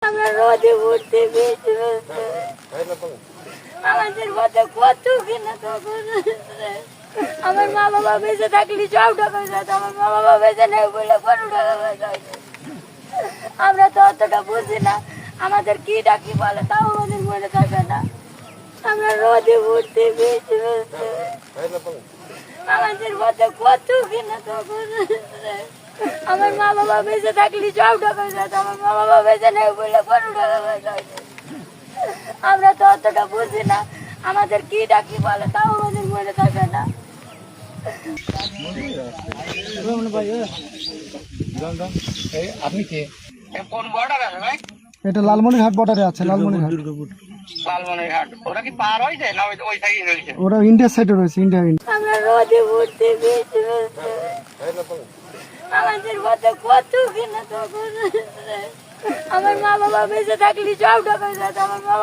আমরা রোদে উঠতে বেশি আমাদের মধ্যে কত কিনা তখন আমার মা বাবা বেঁচে থাকলে সব টাকা যেত, আমার মা বাবা বেঁচে নেই বলে কোনো টাকা পয়সা আমরা তো অতটা বুঝি না, আমাদের কি ডাকি বলে তাও আমাদের মনে থাকে না। আমরা রোদে উঠতে বেশি আমাদের মধ্যে কত কিনা তখন আমার মা বাবা বেঁচে থাকলে সব টাকা যেত, আমার মা বাবা বেঁচে নেই বলে কোনো টাকা পয়সা আমরা তো অতটা বুঝি না, আমাদের কি ডাকি বলে তাও আমাদের মনে থাকে না। আপনি কে? কোন বর্ডার আছে ভাই? এটা লালমনিরহাট বর্ডারে আছে। লালমনিরহাট লালমনিরহাট ওটা কি পার হয়েছে না ওই সাইডে রয়েছে? ওরা ইন্ডিয়ার সাইডে রয়েছে। ইন্ডিয়া আমরা রোদে উঠতে বেশি আমাদের মধ্যে কত কিনা তখন আমার মা বাবা বেঁচে থাকলে সব টাকা যেত, আমার মা